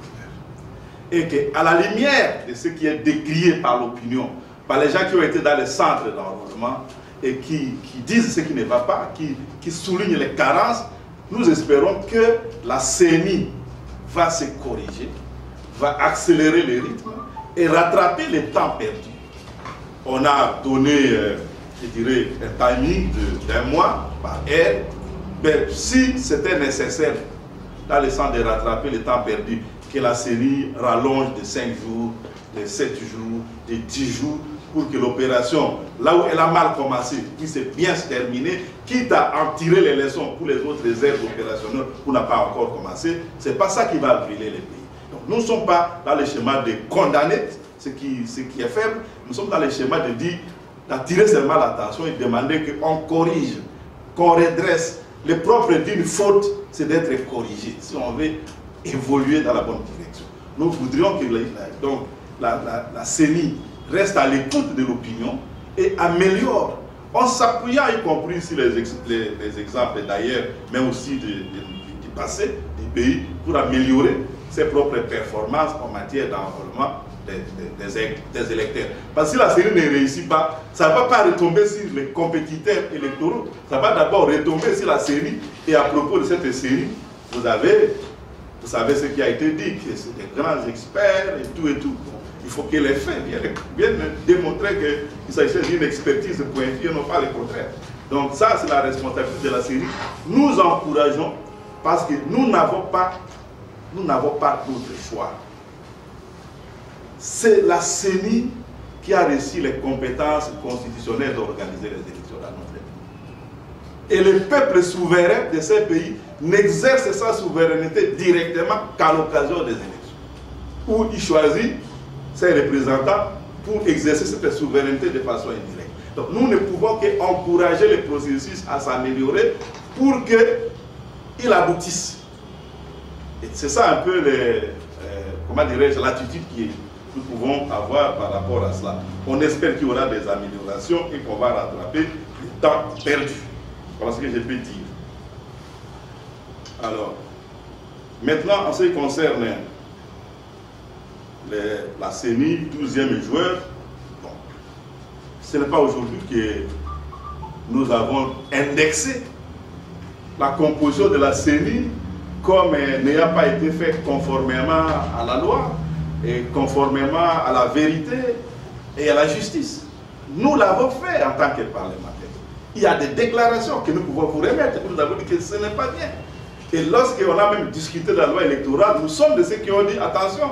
Et qu'à la lumière de ce qui est décrié par l'opinion, par les gens qui ont été dans les centres d'enrôlement et qui disent ce qui ne va pas, qui soulignent les carences, nous espérons que la CENI va se corriger, va accélérer le rythme et rattraper les temps perdus. On a donné, je dirais, un timing d'1 mois par air. Mais si c'était nécessaire, dans le sens de rattraper le temps perdu, que la CENI rallonge de 5 jours, de 7 jours, de 10 jours, pour que l'opération, là où elle a mal commencé, puisse bien se terminer, quitte à en tirer les leçons pour les autres réserves opérationnelles qui n'ont pas encore commencé. Ce n'est pas ça qui va brûler les pays. Donc nous ne sommes pas dans le schéma de condamner ce qui est faible, nous sommes dans le schéma de dire, d'attirer seulement l'attention et de demander qu'on corrige, qu'on redresse. Le propre d'une faute, c'est d'être corrigé, si on veut évoluer dans la bonne direction. Nous voudrions que la CENI reste à l'écoute de l'opinion et améliore, en s'appuyant y compris sur les exemples d'ailleurs, mais aussi du passé, des pays, pour améliorer ses propres performances en matière d'enrôlement des électeurs. Parce que si la CENI ne réussit pas, ça ne va pas retomber sur les compétiteurs électoraux, ça va d'abord retomber sur la CENI. Et à propos de cette CENI, vous savez ce qui a été dit, que c'est des grands experts et tout et tout. Il faut que les faits viennent démontrer qu'il s'agit d'une expertise pointue et non pas le contraire. Donc ça, c'est la responsabilité de la CENI. Nous encourageons parce que nous n'avons pas d'autre choix. C'est la CENI qui a reçu les compétences constitutionnelles d'organiser les élections dans notre pays. Et le peuple souverain de ces pays n'exerce sa souveraineté directement qu'à l'occasion des élections, où il choisit ses représentants pour exercer cette souveraineté de façon indirecte. Donc nous ne pouvons qu'encourager le processus à s'améliorer pour qu'il aboutisse. Et c'est ça un peu l'attitude que nous pouvons avoir par rapport à cela. On espère qu'il y aura des améliorations et qu'on va rattraper le temps perdu. Voilà ce que je peux dire. Alors, maintenant, en ce qui concerne la CENI, 12e joueur, bon, ce n'est pas aujourd'hui que nous avons indexé la composition de la CENI comme n'ayant pas été fait conformément à la loi et conformément à la vérité et à la justice. Nous l'avons fait en tant que parlementaires. Il y a des déclarations que nous pouvons vous remettre. Nous avons dit que ce n'est pas bien. Et lorsqu'on a même discuté de la loi électorale, nous sommes de ceux qui ont dit attention,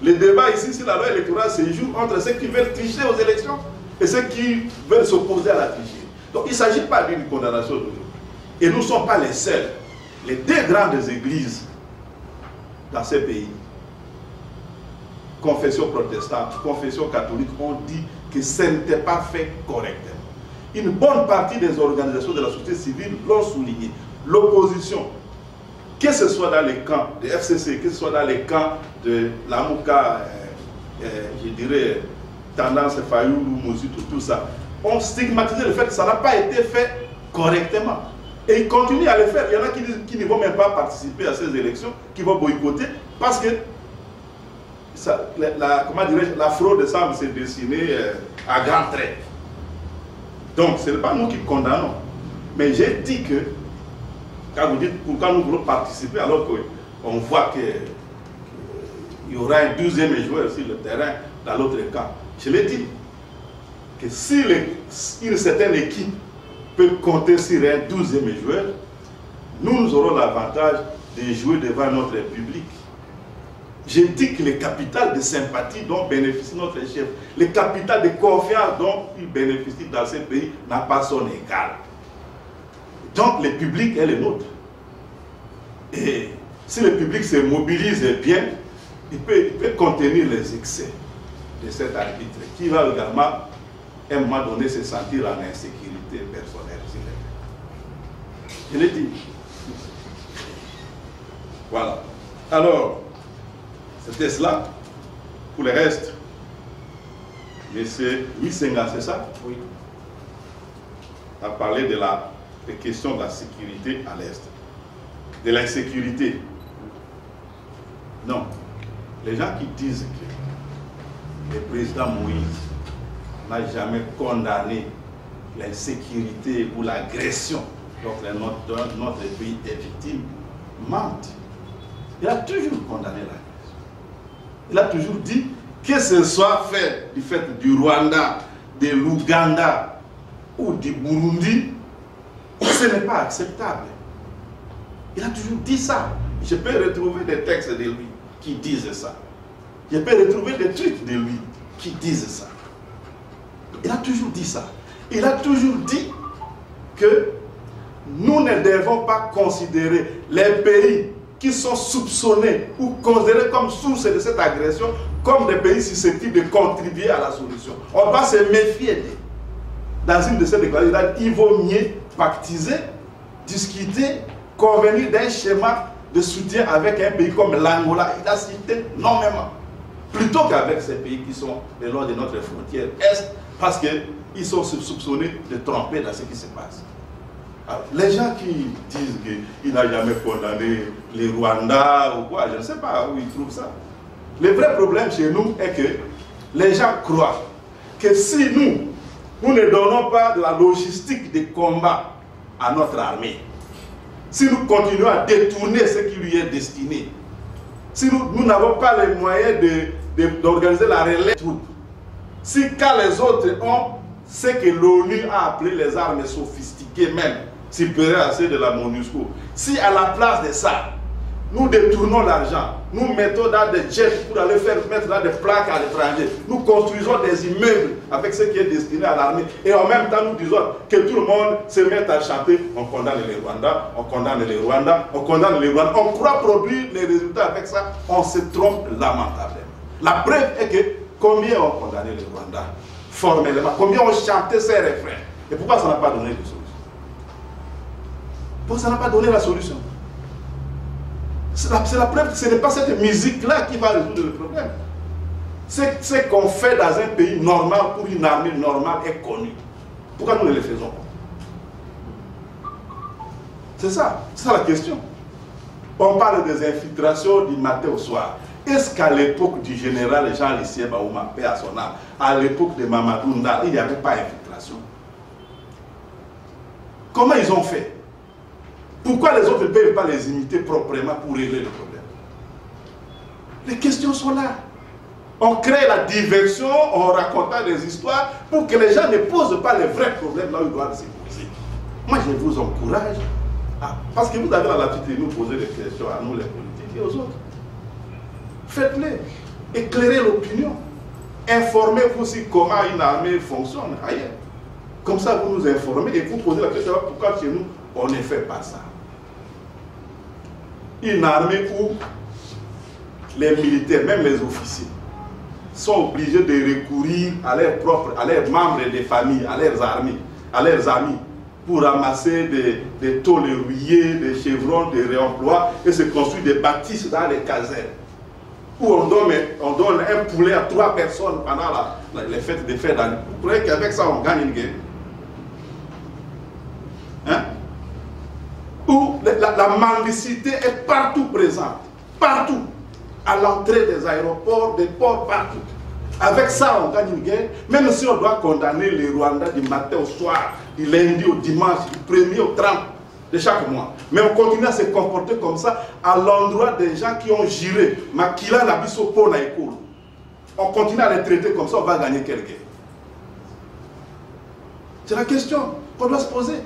le débat ici sur la loi électorale se joue entre ceux qui veulent tricher aux élections et ceux qui veulent s'opposer à la tricherie. Donc il ne s'agit pas d'une condamnation d'aujourd'hui. Et nous ne sommes pas les seuls. Les deux grandes églises dans ces pays, confession protestante, confession catholique, ont dit que ce n'était pas fait correctement. Une bonne partie des organisations de la société civile l'ont souligné. L'opposition, que ce soit dans les camps de FCC, que ce soit dans les camps de l'Amouka, je dirais, Tendance Fayoulou, Moussutou, tout ça, ont stigmatisé le fait que ça n'a pas été fait correctement. Et ils continuent à le faire. Il y en a qui ne vont même pas participer à ces élections, qui vont boycotter, parce que la fraude semble se dessiner à grands traits. Donc, ce n'est pas nous qui condamnons. Mais j'ai dit que, quand vous dites pourquoi nous voulons participer, alors qu'on voit qu'il y aura un 12e joueur sur le terrain dans l'autre camp. Je l'ai dit, que si une certaine équipe peut compter sur un 12e joueur, nous aurons l'avantage de jouer devant notre public. J'ai dit que le capital de sympathie dont bénéficie notre chef, le capital de confiance dont il bénéficie dans ce pays n'a pas son égal. Donc le public est le nôtre. Et si le public se mobilise bien, il peut contenir les excès de cet arbitre qui va également, à un moment donné, se sentir en insécurité personnelle. Je l'ai dit. Voilà. Alors, c'était cela. Pour le reste, M. Misenga, c'est ça? Oui. A parlé des questions de la sécurité à l'Est. De l'insécurité. Non. Les gens qui disent que le président Moïse n'a jamais condamné l'insécurité ou l'agression dont notre pays est victime mentent. Il a toujours condamné l'agression. Il a toujours dit que ce soit fait du fait du Rwanda, de l'Ouganda ou du Burundi, ce n'est pas acceptable. Il a toujours dit ça. Je peux retrouver des textes de lui. qui disent ça. Je peux retrouver des trucs de lui qui disent ça. Il a toujours dit ça. Il a toujours dit que nous ne devons pas considérer les pays qui sont soupçonnés ou considérés comme source de cette agression comme des pays susceptibles de contribuer à la solution. On va se méfier d'eux. Dans une de ces déclarations, il vaut mieux pactiser, discuter, convenir d'un schéma de soutien avec un pays comme l'Angola. Il a cité nommément. Plutôt qu'avec ces pays qui sont le long de notre frontière Est, parce qu'ils sont soupçonnés de tromper dans ce qui se passe. Alors, les gens qui disent qu'il n'a jamais condamné les Rwandais ou quoi, je ne sais pas où ils trouvent ça. Le vrai problème chez nous est que les gens croient que si nous ne donnons pas de la logistique de combat à notre armée, si nous continuons à détourner ce qui lui est destiné, si nous n'avons pas les moyens d'organiser la relève des troupes, si quand les autres ont ce que l'ONU a appelé les armes sophistiquées même, supérieures à celles de la MONUSCO, si à la place de ça, nous détournons l'argent, nous mettons dans des jets pour aller mettre dans des plaques à l'étranger, nous construisons des immeubles avec ce qui est destiné à l'armée, et en même temps nous disons que tout le monde se mette à chanter, on condamne les Rwandais, on condamne les Rwandais, on condamne les Rwandais, on croit produire les résultats avec ça, on se trompe lamentablement. La preuve est que combien ont condamné les Rwandais formellement, combien ont chanté ces refrains, et pourquoi ça n'a pas donné de solution? Pourquoi ça n'a pas donné la solution? C'est la preuve que ce n'est pas cette musique-là qui va résoudre le problème. Ce qu'on fait dans un pays normal pour une armée normale est connu. Pourquoi nous ne le faisons pas? C'est ça la question. On parle des infiltrations du matin au soir. Est-ce qu'à l'époque du général Jean Lissier Baouma, paix à son âme, à l'époque de Mamadou Ndal, il n'y avait pas d'infiltration? Comment ils ont fait? Pourquoi les autres ne peuvent pas les imiter proprement pour régler le problème? Les questions sont là. On crée la diversion en racontant des histoires pour que les gens ne posent pas les vrais problèmes là où ils doivent se poser. Moi, je vous encourage, parce que vous avez l'habitude de nous poser des questions à nous, les politiques, et aux autres. Faites-les. Éclairez l'opinion. Informez-vous sur comment une armée fonctionne ailleurs. Comme ça, vous nous informez et vous posez la question pourquoi chez nous, on ne fait pas ça. Une armée où les militaires, même les officiers, sont obligés de recourir à leurs propres, à leurs membres des familles, à leurs armées, à leurs amis, pour ramasser des tôles rouillées, des chevrons, des réemplois, et se construire des bâtisses dans les casernes, où on donne un poulet à 3 personnes pendant les fêtes de fête d'année. Vous croyez qu'avec ça, on gagne une guerre? Hein? Où la mendicité est partout présente, partout, à l'entrée des aéroports, des ports, partout. Avec ça, on gagne une guerre, même si on doit condamner les Rwandais du matin au soir, du lundi au dimanche, du 1er au 30 de chaque mois. Mais on continue à se comporter comme ça à l'endroit des gens qui ont juré. Makila Nabiso Pona Ekolo. On continue à les traiter comme ça, on va gagner quelle guerre? C'est la question qu'on doit se poser.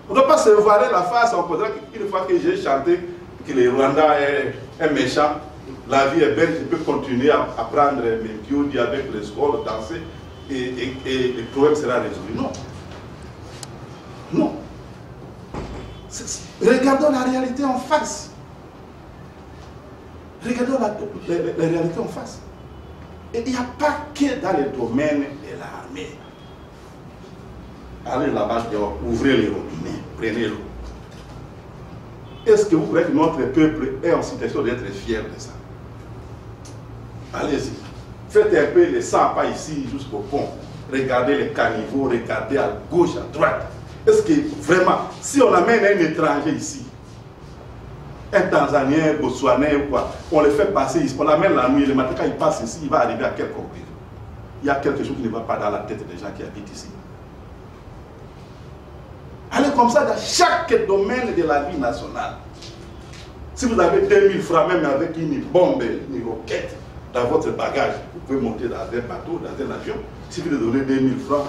On ne doit pas se voiler la face en posant qu'une fois que j'ai chanté que les Rwandais est méchant, la vie est belle, je peux continuer à prendre mes biodis avec les scores, danser et le problème sera résolu. Non. Non. Regardons la réalité en face. Regardons la réalité en face. Et il n'y a pas que dans le domaine de l'armée. Allez là-bas, ouvrez les robinets, prenez l'eau. Est-ce que vous croyez que notre peuple est en situation d'être fier de ça? Allez-y. Faites un peu les 100 pas ici jusqu'au pont. Regardez les caniveaux, regardez à gauche, à droite. Est-ce que vraiment, si on amène un étranger ici, un Tanzanien, un Botswanais ou quoi, on le fait passer ici, on l'amène la nuit, le matin quand il passe ici, il va arriver à quelle conclusion? Il y a quelque chose qui ne va pas dans la tête des gens qui habitent ici. Allez comme ça dans chaque domaine de la vie nationale. Si vous avez 2000 francs, même avec une bombe, une roquette dans votre bagage, vous pouvez monter dans un bateau, dans un avion. Si vous donnez 2000 francs,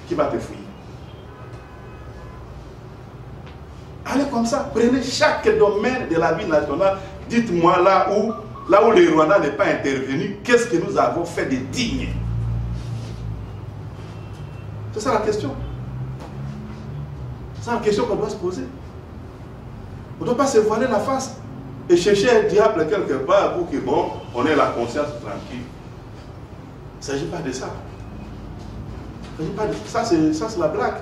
qui va te fouiller? Allez comme ça, prenez chaque domaine de la vie nationale. Dites-moi là où le Rwanda n'est pas intervenu, qu'est-ce que nous avons fait de digne? C'est ça la question. C'est la question qu'on doit se poser. On ne doit pas se voiler la face et chercher un diable quelque part pour que, bon, on ait la conscience tranquille. Il ne s'agit pas de ça. Il ne s'agit pas de ça. Ça, c'est la blague.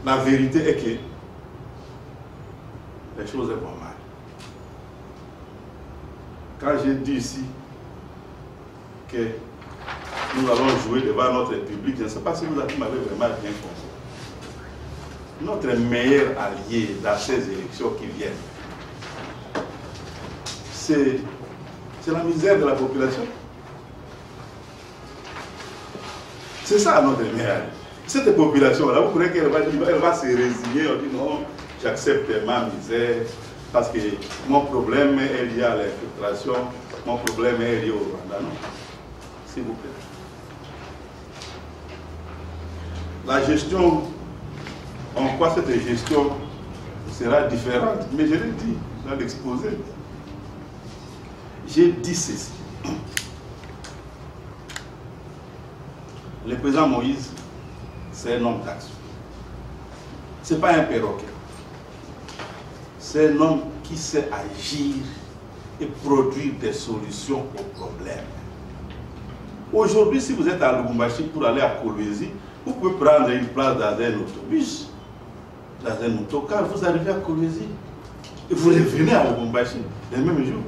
La vérité est que les choses vont mal. Quand j'ai dit ici que nous allons jouer devant notre public, je ne sais pas si vous m'avez vraiment bien compris. Notre meilleur allié dans ces élections qui viennent, c'est la misère de la population. C'est ça notre meilleur allié. Cette population-là, vous croyez qu'elle va se résigner, on dit non, j'accepte ma misère, parce que mon problème est lié à l'infiltration, mon problème est lié au Rwanda. Non, s'il vous plaît. La gestion, en quoi cette gestion sera différente, mais je l'ai dit dans l'exposé. J'ai dit ceci. Le président Moïse, c'est un homme d'action. Ce n'est pas un perroquet. C'est un homme qui sait agir et produire des solutions aux problèmes. Aujourd'hui, si vous êtes à Lubumbashi pour aller à Kolwezi, vous pouvez prendre une place dans un autobus, dans un autocar, vous arrivez à Kolwezi et vous revenez à Lubumbashi le même jour.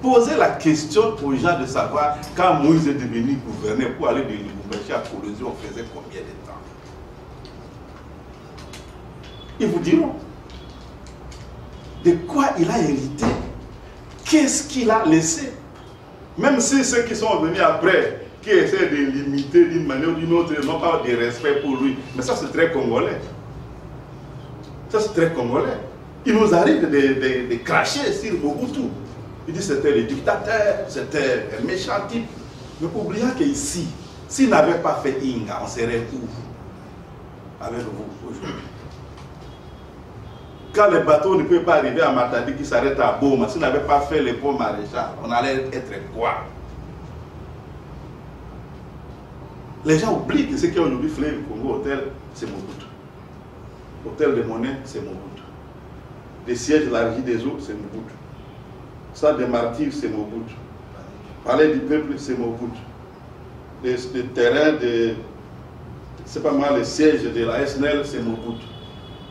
Posez la question aux gens de savoir quand Moïse est devenu gouverneur pour aller de Lubumbashi à Kolwezi, on faisait combien de temps? Ils vous diront de quoi il a hérité, qu'est-ce qu'il a laissé. Même si ceux qui sont venus après, qui essaient de l'imiter d'une manière ou d'une autre, n'ont pas de respect pour lui. Mais ça, c'est très congolais. Ça, c'est très congolais. Il nous arrive de cracher sur Mobutu. Il dit que c'était le dictateur, c'était un méchant type. Mais oublions qu'ici, s'il n'avait pas fait Inga, on serait où avec vous aujourd'hui? Quand le bateau ne peut pas arriver à Matadi qui s'arrête à Boma, s'il n'avait pas fait le pont maréchal, on allait être quoi? Les gens oublient que ce qui a aujourd'hui fait le Congo Hôtel, c'est Mobutu. Hôtel de monnaie, c'est Mobutu. Les sièges de la Régie des eaux, c'est Mobutu. Stade des martyrs, c'est Mobutu. Palais du peuple, c'est Mobutu. Les terrains de, c'est pas mal, les sièges de la SNL, c'est Mobutu.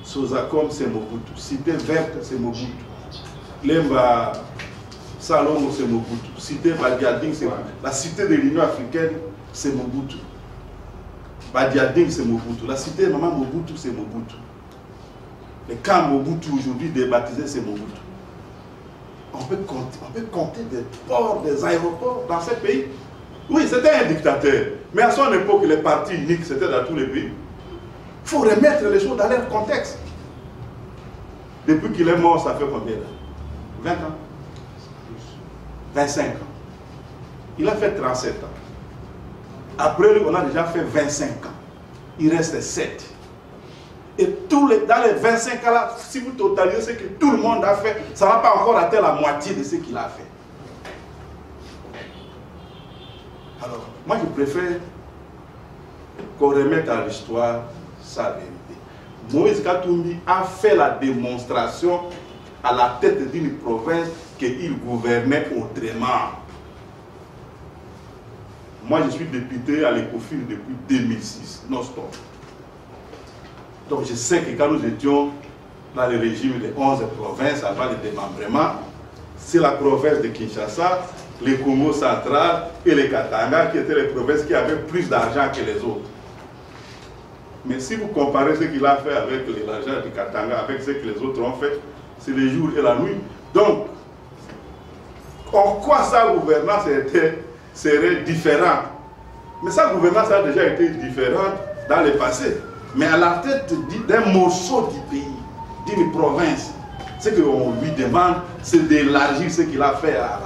Sozacom, c'est Mobutu. Cité verte, c'est Mobutu. Lemba Salongo, c'est Mobutu. Cité Badiading, c'est Mobutu. La cité de l'Union africaine, c'est Mobutu. Badiading, c'est Mobutu. La cité de Maman Mobutu, c'est Mobutu. Le camp Mobutu aujourd'hui débaptisé, c'est Mobutu. On peut compter des ports, des aéroports dans ce pays. Oui, c'était un dictateur. Mais à son époque, les partis uniques, c'était dans tous les pays. Il faut remettre les choses dans leur contexte. Depuis qu'il est mort, ça fait combien là? 20 ans? 25 ans. Il a fait 37 ans. Après lui, on a déjà fait 25 ans. Il reste 7. Et dans les 25 ans là, si vous totalisez ce que tout le monde a fait, ça ne va pas encore atteindre la moitié de ce qu'il a fait. Alors, moi je préfère qu'on remette à l'histoire sa vérité. Moïse Katumbi a fait la démonstration à la tête d'une province qu'il gouvernait autrement. Moi, je suis député à l'ECOFIN depuis 2006, non-stop. Donc, je sais que quand nous étions dans le régime des 11 provinces avant le démembrement, c'est la province de Kinshasa, le Congo central et le Katanga qui étaient les provinces qui avaient plus d'argent que les autres. Mais si vous comparez ce qu'il a fait avec l'argent du Katanga, avec ce que les autres ont fait, c'est le jour et la nuit. Donc, en quoi sa gouvernance serait différente? Mais sa gouvernance a déjà été différente dans le passé. Mais à la tête d'un morceau du pays, d'une province, ce qu'on lui demande, c'est d'élargir ce qu'il a fait à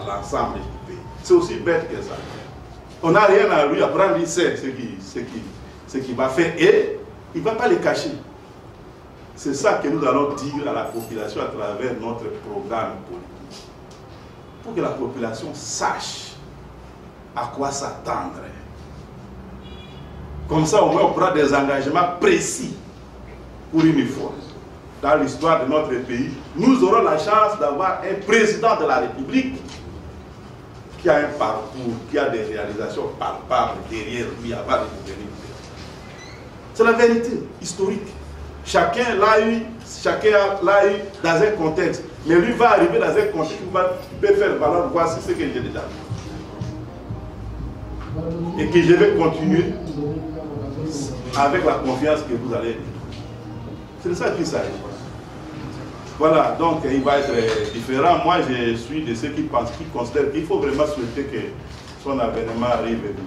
l'ensemble du pays. C'est aussi bête que ça. On n'a rien à lui apprendre, il sait ce qu'il va faire et il ne va pas le cacher. C'est ça que nous allons dire à la population à travers notre programme politique. Pour que la population sache à quoi s'attendre. Comme ça, au moins, on prend des engagements précis pour une fois. Dans l'histoire de notre pays, nous aurons la chance d'avoir un président de la République qui a un parcours, qui a des réalisations palpables derrière lui avant de devenir président. C'est la vérité historique. Chacun l'a eu dans un contexte. Mais lui va arriver dans un contexte où il peut faire valoir, voici ce que j'ai déjà dit. Et que je vais continuer avec la confiance que vous allez. C'est de ça qu'il s'agit. Voilà, donc il va être différent. Moi, je suis de ceux qui pensent, qui considèrent qu'il faut vraiment souhaiter que son avènement arrive vite.